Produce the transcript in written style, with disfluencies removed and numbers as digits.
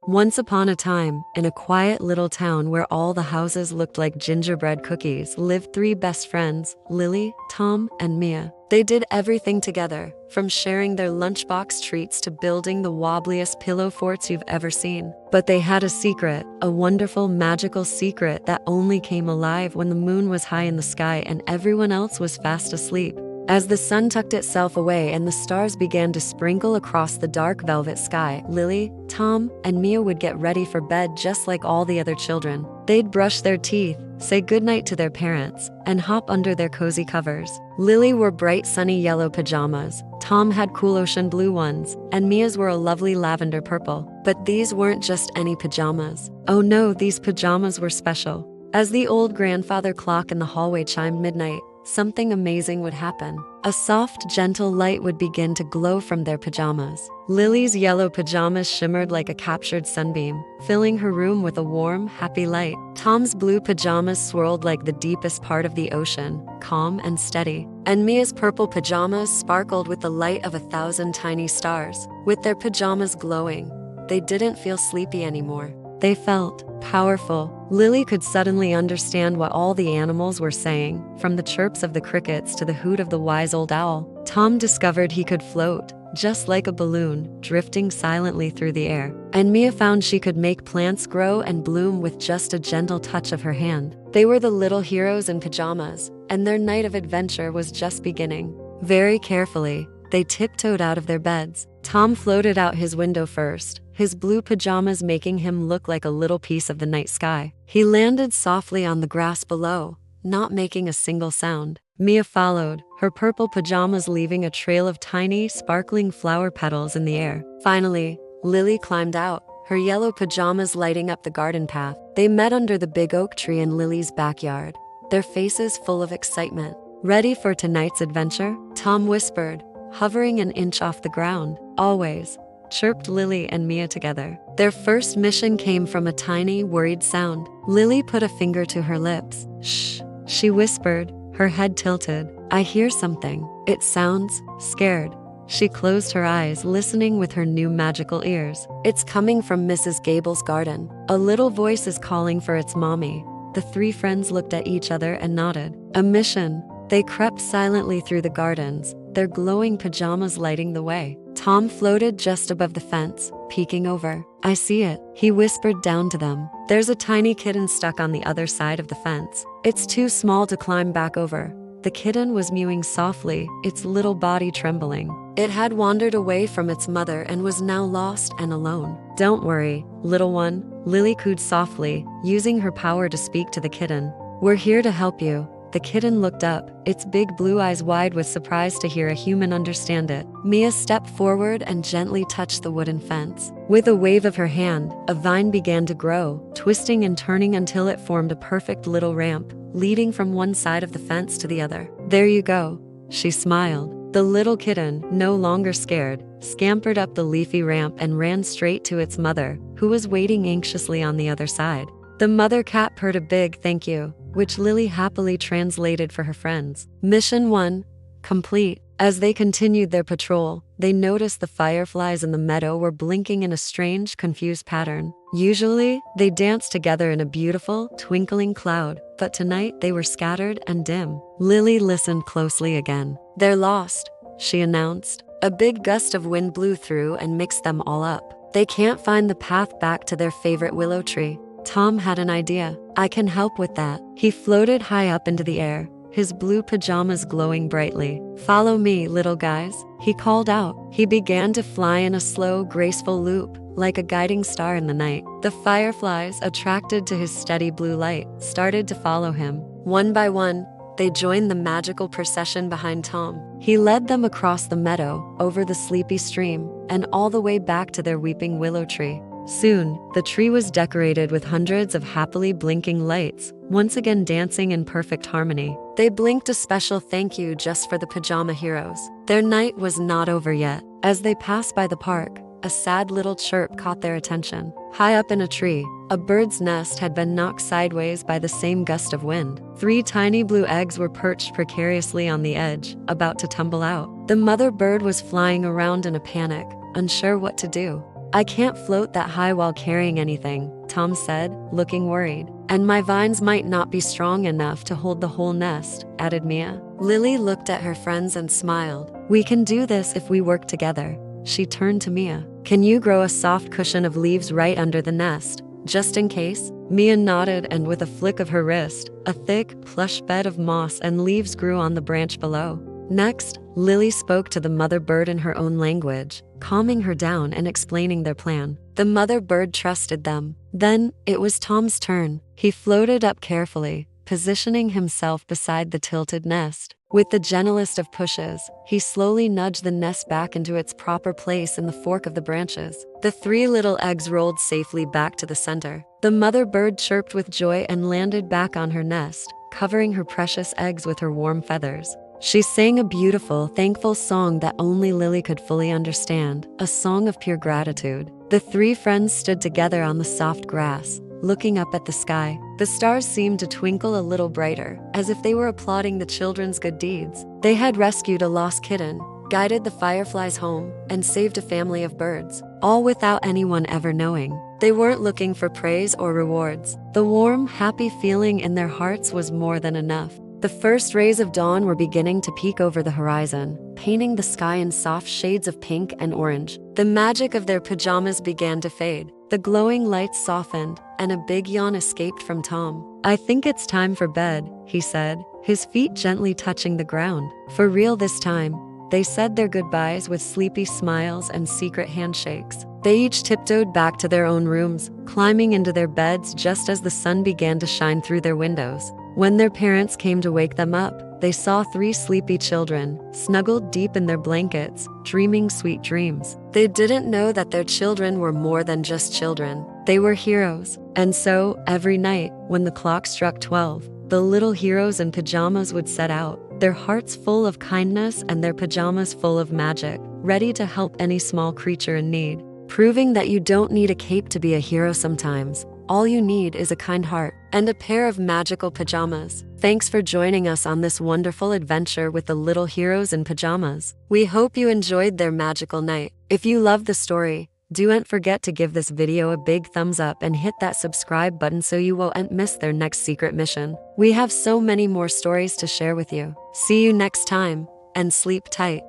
Once upon a time, in a quiet little town where all the houses looked like gingerbread cookies, lived three best friends, Lily, Tom, and Mia. They did everything together, from sharing their lunchbox treats to building the wobbliest pillow forts you've ever seen. But they had a secret, a wonderful, magical secret that only came alive when the moon was high in the sky and everyone else was fast asleep. As the sun tucked itself away and the stars began to sprinkle across the dark velvet sky, Lily, Tom, and Mia would get ready for bed just like all the other children. They'd brush their teeth, say goodnight to their parents, and hop under their cozy covers. Lily wore bright sunny yellow pajamas, Tom had cool ocean blue ones, and Mia's were a lovely lavender purple. But these weren't just any pajamas. Oh no, these pajamas were special. As the old grandfather clock in the hallway chimed midnight, something amazing would happen. A soft, gentle light would begin to glow from their pajamas. Lily's yellow pajamas shimmered like a captured sunbeam, filling her room with a warm, happy light. Tom's blue pajamas swirled like the deepest part of the ocean, calm and steady. And Mia's purple pajamas sparkled with the light of 1,000 tiny stars. With their pajamas glowing, they didn't feel sleepy anymore. They felt powerful. Lily could suddenly understand what all the animals were saying, from the chirps of the crickets to the hoot of the wise old owl. Tom discovered he could float, just like a balloon, drifting silently through the air. And Mia found she could make plants grow and bloom with just a gentle touch of her hand. They were the little heroes in pajamas, and their night of adventure was just beginning. Very carefully, they tiptoed out of their beds. Tom floated out his window first, his blue pajamas making him look like a little piece of the night sky. He landed softly on the grass below, not making a single sound. Mia followed, her purple pajamas leaving a trail of tiny, sparkling flower petals in the air. Finally, Lily climbed out, her yellow pajamas lighting up the garden path. They met under the big oak tree in Lily's backyard, their faces full of excitement. "Ready for tonight's adventure?" Tom whispered, hovering an inch off the ground. "Always," chirped Lily and Mia together. Their first mission came from a tiny, worried sound. Lily put a finger to her lips. "Shh," she whispered, her head tilted. "I hear something. It sounds scared." She closed her eyes, listening with her new magical ears. "It's coming from Mrs. Gable's garden. A little voice is calling for its mommy." The three friends looked at each other and nodded. A mission. They crept silently through the gardens, their glowing pajamas lighting the way. Tom floated just above the fence, peeking over. "I see it," he whispered down to them. "There's a tiny kitten stuck on the other side of the fence. It's too small to climb back over." The kitten was mewing softly, its little body trembling. It had wandered away from its mother and was now lost and alone. "Don't worry, little one," Lily cooed softly, using her power to speak to the kitten. "We're here to help you." The kitten looked up, its big blue eyes wide with surprise to hear a human understand it. Mia stepped forward and gently touched the wooden fence. With a wave of her hand, a vine began to grow, twisting and turning until it formed a perfect little ramp, leading from one side of the fence to the other. "There you go," she smiled. The little kitten, no longer scared, scampered up the leafy ramp and ran straight to its mother, who was waiting anxiously on the other side. The mother cat purred a big thank you, which Lily happily translated for her friends. Mission 1, complete. As they continued their patrol, they noticed the fireflies in the meadow were blinking in a strange, confused pattern. Usually, they danced together in a beautiful, twinkling cloud, but tonight they were scattered and dim. Lily listened closely again. "They're lost," she announced. A big gust of wind blew through and mixed them all up. "They can't find the path back to their favorite willow tree." Tom had an idea. "I can help with that." He floated high up into the air, his blue pajamas glowing brightly. "Follow me, little guys," he called out. He began to fly in a slow, graceful loop, like a guiding star in the night. The fireflies, attracted to his steady blue light, started to follow him. One by one, they joined the magical procession behind Tom. He led them across the meadow, over the sleepy stream, and all the way back to their weeping willow tree. Soon, the tree was decorated with hundreds of happily blinking lights, once again dancing in perfect harmony. They blinked a special thank you just for the pajama heroes. Their night was not over yet. As they passed by the park, a sad little chirp caught their attention. High up in a tree, a bird's nest had been knocked sideways by the same gust of wind. 3 tiny blue eggs were perched precariously on the edge, about to tumble out. The mother bird was flying around in a panic, unsure what to do. I can't float that high while carrying anything, Tom said, looking worried. And my vines might not be strong enough to hold the whole nest, added Mia. Lily looked at her friends and smiled. We can do this if we work together. She turned to Mia. Can you grow a soft cushion of leaves right under the nest, just in case? Mia nodded, and with a flick of her wrist, a thick, plush bed of moss and leaves grew on the branch below. Next, Lily spoke to the mother bird in her own language, calming her down and explaining their plan. The mother bird trusted them. Then, it was Tom's turn. He floated up carefully, positioning himself beside the tilted nest. With the gentlest of pushes, he slowly nudged the nest back into its proper place in the fork of the branches. The 3 little eggs rolled safely back to the center. The mother bird chirped with joy and landed back on her nest, covering her precious eggs with her warm feathers. She sang a beautiful, thankful song that only Lily could fully understand, a song of pure gratitude. The 3 friends stood together on the soft grass, looking up at the sky. The stars seemed to twinkle a little brighter, as if they were applauding the children's good deeds. They had rescued a lost kitten, guided the fireflies home, and saved a family of birds, all without anyone ever knowing. They weren't looking for praise or rewards. The warm, happy feeling in their hearts was more than enough. The first rays of dawn were beginning to peek over the horizon, painting the sky in soft shades of pink and orange. The magic of their pajamas began to fade. The glowing lights softened, and a big yawn escaped from Tom. I think it's time for bed, he said, his feet gently touching the ground. For real this time. They said their goodbyes with sleepy smiles and secret handshakes. They each tiptoed back to their own rooms, climbing into their beds just as the sun began to shine through their windows. When their parents came to wake them up, they saw 3 sleepy children, snuggled deep in their blankets, dreaming sweet dreams. They didn't know that their children were more than just children. They were heroes. And so, every night, when the clock struck 12, the little heroes in pajamas would set out, their hearts full of kindness and their pajamas full of magic, ready to help any small creature in need. Proving that you don't need a cape to be a hero sometimes. All you need is a kind heart and a pair of magical pajamas. Thanks for joining us on this wonderful adventure with the little heroes in pajamas. We hope you enjoyed their magical night. If you loved the story, don't forget to give this video a big thumbs up and hit that subscribe button so you won't miss their next secret mission. We have so many more stories to share with you. See you next time, and sleep tight.